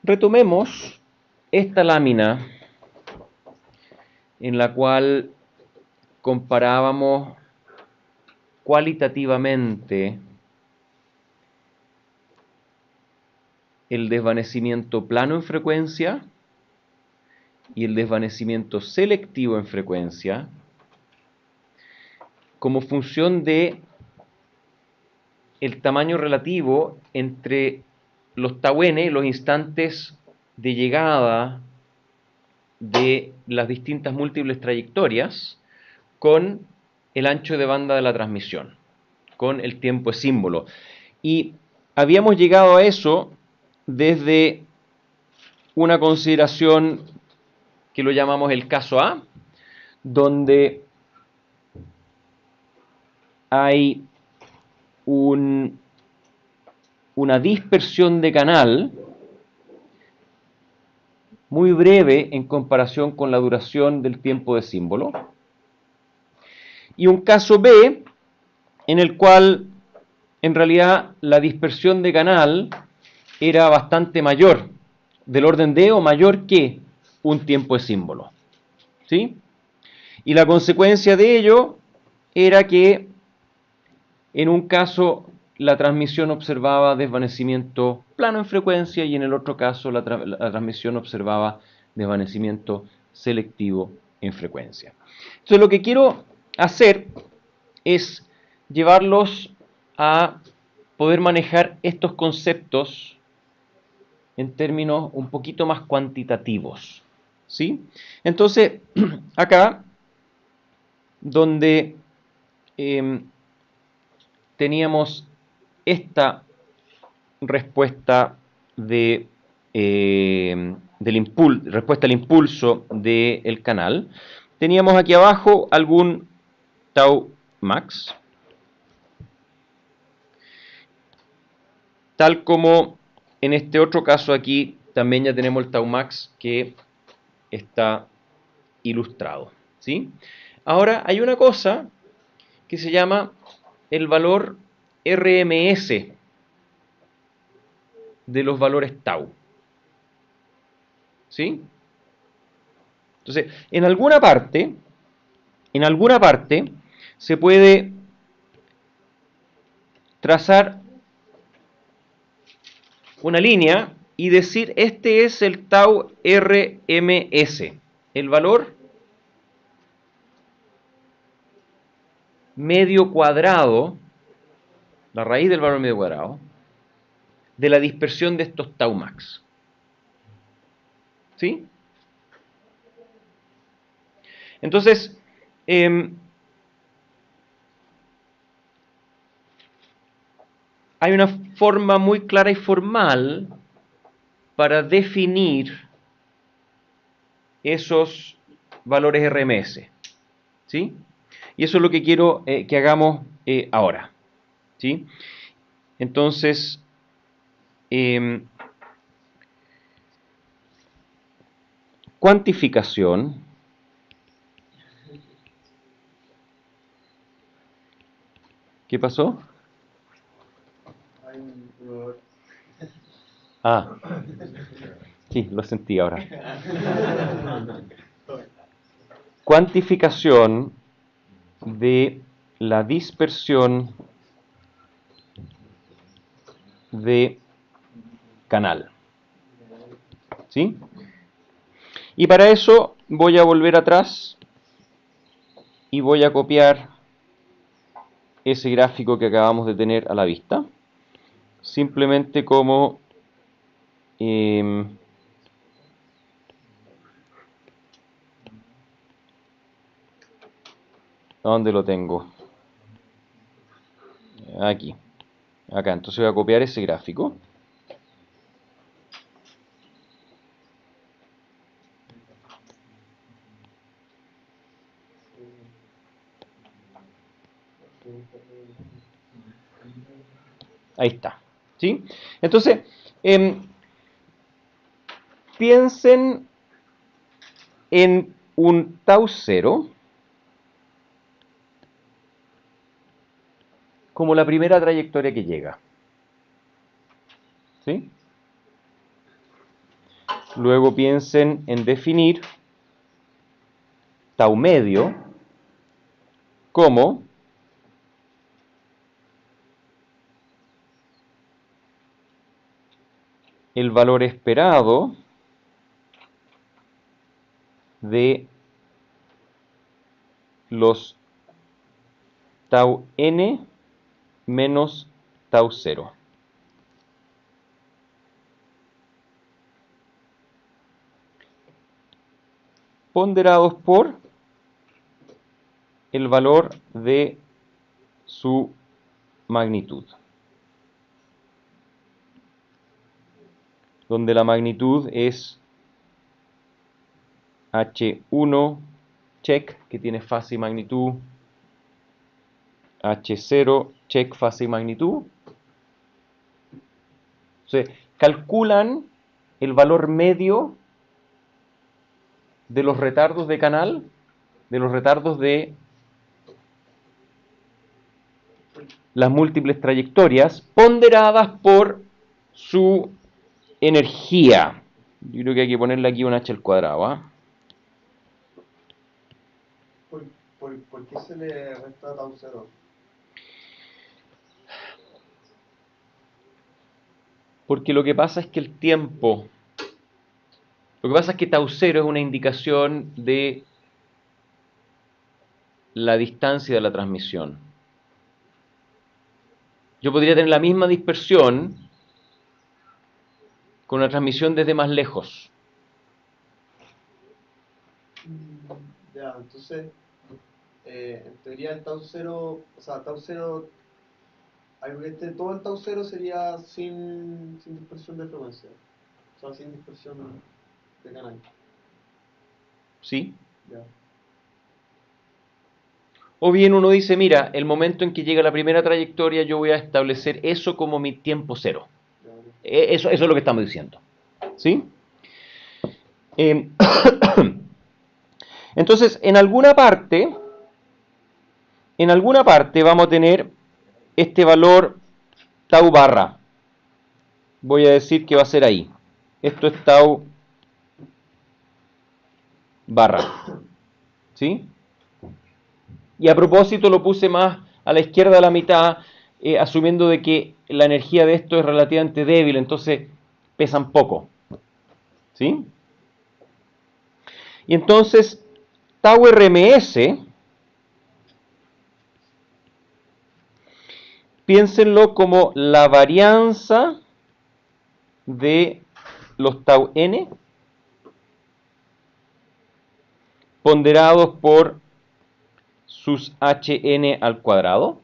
Retomemos esta lámina en la cual comparábamos cualitativamente el desvanecimiento plano en frecuencia y el desvanecimiento selectivo en frecuencia como función de el tamaño relativo entre los tau n, los instantes de llegada de las distintas múltiples trayectorias, con el ancho de banda de la transmisión, con el tiempo de símbolo. Y habíamos llegado a eso desde una consideración que lo llamamos el caso A, donde hay una dispersión de canal muy breve en comparación con la duración del tiempo de símbolo, y un caso B en el cual en realidad la dispersión de canal era bastante mayor, del orden de o mayor que un tiempo de símbolo, ¿sí? Y la consecuencia de ello era que en un caso la transmisión observaba desvanecimiento plano en frecuencia y en el otro caso la transmisión observaba desvanecimiento selectivo en frecuencia. Entonces lo que quiero hacer es llevarlos a poder manejar estos conceptos en términos un poquito más cuantitativos, ¿sí? Entonces, acá, donde teníamos esta respuesta respuesta al impulso del canal, teníamos aquí abajo algún tau max, tal como en este otro caso aquí también ya tenemos el tau max que está ilustrado, ¿sí? Ahora hay una cosa que se llama el valor RMS de los valores tau, ¿sí? Entonces, en alguna parte se puede trazar una línea y decir este es el tau RMS, el valor medio cuadrado, la raíz del valor medio cuadrado, de la dispersión de estos tau max. ¿Sí? Entonces, hay una forma muy clara y formal para definir esos valores RMS, ¿sí? Y eso es lo que quiero que hagamos ahora, ¿sí? Entonces, cuantificación ¿qué pasó? Ah, sí, lo sentí ahora. Cuantificación de la dispersión de canal, ¿sí? Y para eso voy a volver atrás y voy a copiar ese gráfico que acabamos de tener a la vista, simplemente como ¿dónde lo tengo? Aquí, acá. Entonces voy a copiar ese gráfico. Ahí está, ¿sí? Entonces, piensen en un tau cero como la primera trayectoria que llega, ¿sí? Luego piensen en definir tau medio como el valor esperado de los tau n menos tau 0. Ponderados por el valor de su magnitud, donde la magnitud es H1 check, que tiene fase y magnitud, H0 check, fase y magnitud. Entonces, calculan el valor medio de los retardos de canal, de los retardos de las múltiples trayectorias, ponderadas por su energía. Yo creo que hay que ponerle aquí un h al cuadrado, ¿ah? ¿Por qué se le resta tau 0? Porque lo que pasa es que el tiempo, lo que pasa es que tau 0 es una indicación de la distancia de la transmisión. Yo podría tener la misma dispersión con una transmisión desde más lejos. Ya, entonces, en teoría el tau 0, o sea, tau 0, algo que esté todo el tau 0 sería sin dispersión de frecuencia, o sea, sin dispersión de canal. ¿Sí? Ya. O bien uno dice, mira, el momento en que llega la primera trayectoria yo voy a establecer eso como mi tiempo cero. Eso es lo que estamos diciendo. ¿Sí? Entonces, en alguna parte vamos a tener este valor tau barra. Voy a decir que va a ser ahí. Esto es tau barra. ¿Sí? Y a propósito lo puse más a la izquierda de la mitad, asumiendo de que la energía de esto es relativamente débil, entonces pesan poco. ¿Sí? Y entonces, tau RMS, piénsenlo como la varianza de los tau n ponderados por sus hn al cuadrado.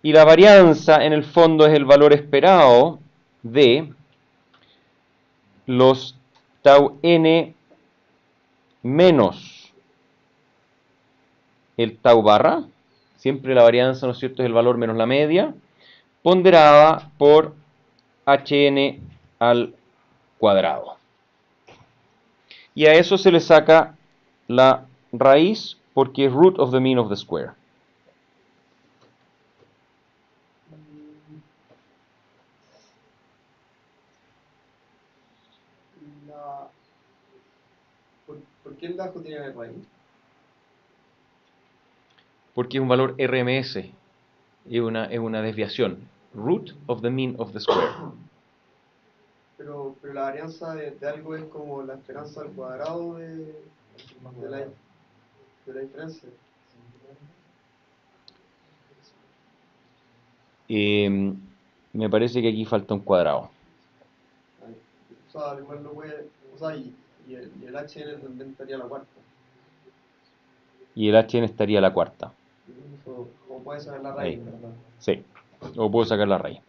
Y la varianza en el fondo es el valor esperado de los tau n menos el tau barra. Siempre la varianza, ¿no es cierto?, es el valor menos la media, ponderada por hn al cuadrado. Y a eso se le saca la raíz porque es root of the mean of the square. ¿Por qué el bajo tiene raíz? Porque es un valor RMS, es una desviación. Root of the mean of the square. Pero la varianza de algo es como la esperanza al cuadrado de la diferencia. Me parece que aquí falta un cuadrado. O sea, igual lo puede. O sea, y el HN también estaría a la cuarta. Y el hn estaría a la cuarta. O puede sacar la raíz, Ahí. ¿verdad? Sí, o puedo sacar la raíz.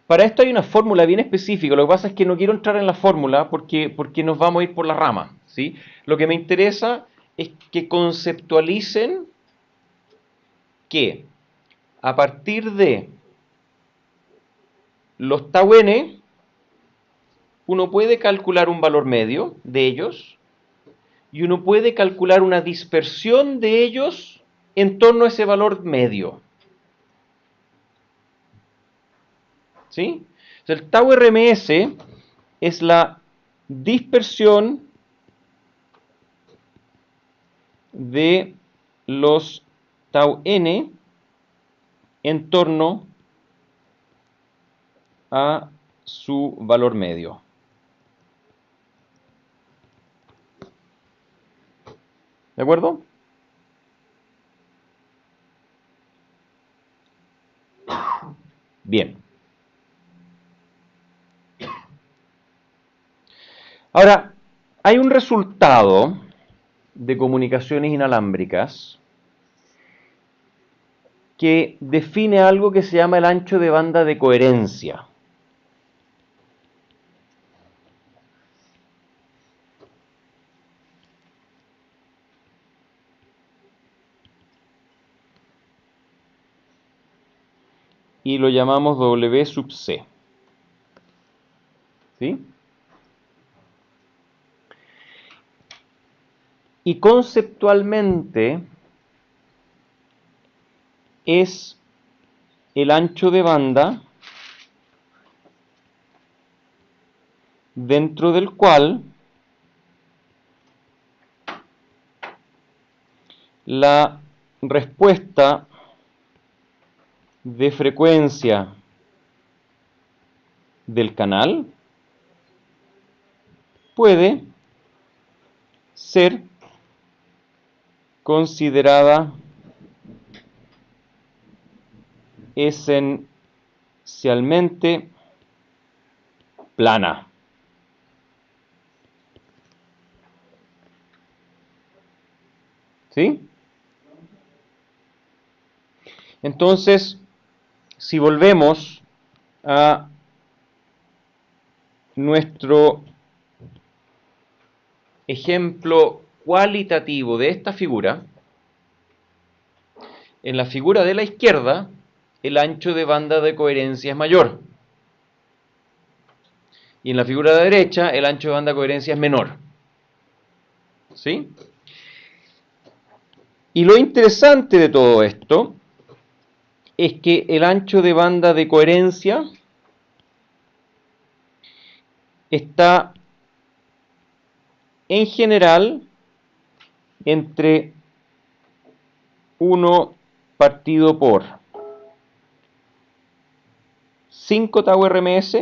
Para esto hay una fórmula bien específica. Lo que pasa es que no quiero entrar en la fórmula porque nos vamos a ir por la rama, ¿sí? Lo que me interesa es que conceptualicen que a partir de los tau n, uno puede calcular un valor medio de ellos y uno puede calcular una dispersión de ellos en torno a ese valor medio. ¿Sí? O sea, el tau RMS es la dispersión de los tau n en torno a su valor medio. ¿De acuerdo? Bien. Ahora, hay un resultado de comunicaciones inalámbricas que define algo que se llama el ancho de banda de coherencia. Y lo llamamos W sub C. ¿Sí? Y conceptualmente es el ancho de banda dentro del cual la respuesta de frecuencia del canal puede ser considerada esencialmente plana. ¿Sí? Entonces, si volvemos a nuestro ejemplo cualitativo de esta figura, en la figura de la izquierda, el ancho de banda de coherencia es mayor. Y en la figura de la derecha, el ancho de banda de coherencia es menor. ¿Sí? Y lo interesante de todo esto es que el ancho de banda de coherencia está en general entre 1 partido por 5 tau RMS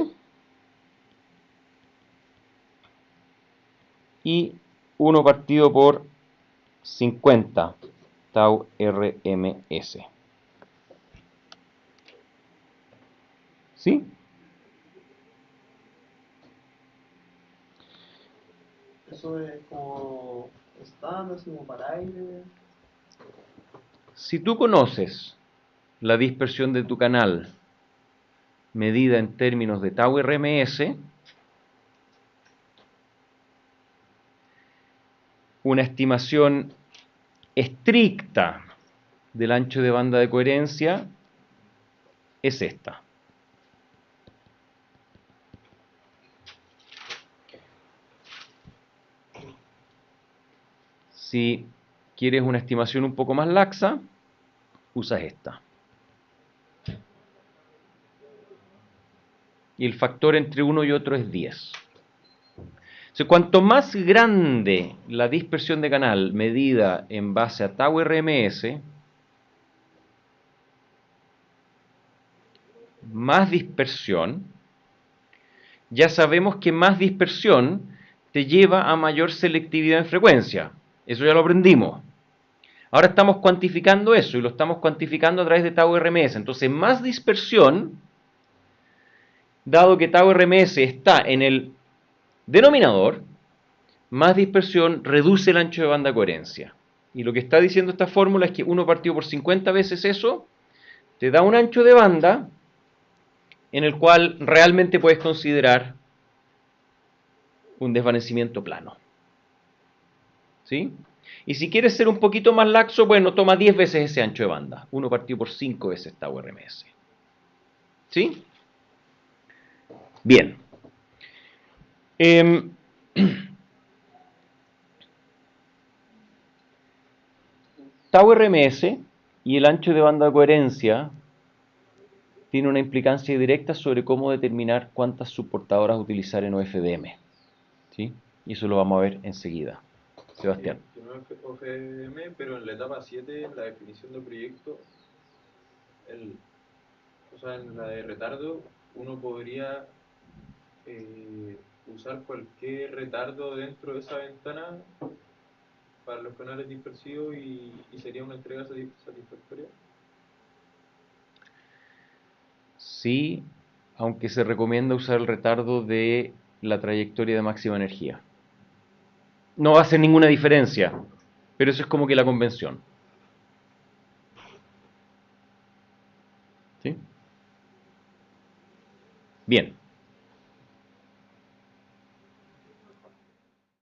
y 1 partido por 50 tau RMS. ¿Sí? Eso es como estándar, así como para aire. Si tú conoces la dispersión de tu canal medida en términos de tau RMS, una estimación estricta del ancho de banda de coherencia es esta. Si quieres una estimación un poco más laxa, usas esta. Y el factor entre uno y otro es 10. O sea, cuanto más grande la dispersión de canal medida en base a tau RMS, más dispersión, ya sabemos que más dispersión te lleva a mayor selectividad en frecuencia. Eso ya lo aprendimos. Ahora estamos cuantificando eso y lo estamos cuantificando a través de tau RMS. Entonces, más dispersión, dado que tau RMS está en el denominador, más dispersión reduce el ancho de banda de coherencia. Y lo que está diciendo esta fórmula es que 1 partido por 50 veces eso te da un ancho de banda en el cual realmente puedes considerar un desvanecimiento plano. ¿Sí? Y si quieres ser un poquito más laxo, bueno, toma 10 veces ese ancho de banda. 1 partido por 5 veces tau RMS. ¿Sí? Bien. Tau RMS y el ancho de banda de coherencia tiene una implicancia directa sobre cómo determinar cuántas subportadoras utilizar en OFDM. ¿Sí? Y eso lo vamos a ver enseguida. Sebastián. Que no es OFM, pero en la etapa 7, en la definición de proyecto, o sea, en la de retardo, uno podría usar cualquier retardo dentro de esa ventana para los canales dispersivos y sería una entrega satisfactoria. Sí, aunque se recomienda usar el retardo de la trayectoria de máxima energía. No va a hacer ninguna diferencia, pero eso es como que la convención. ¿Sí? Bien.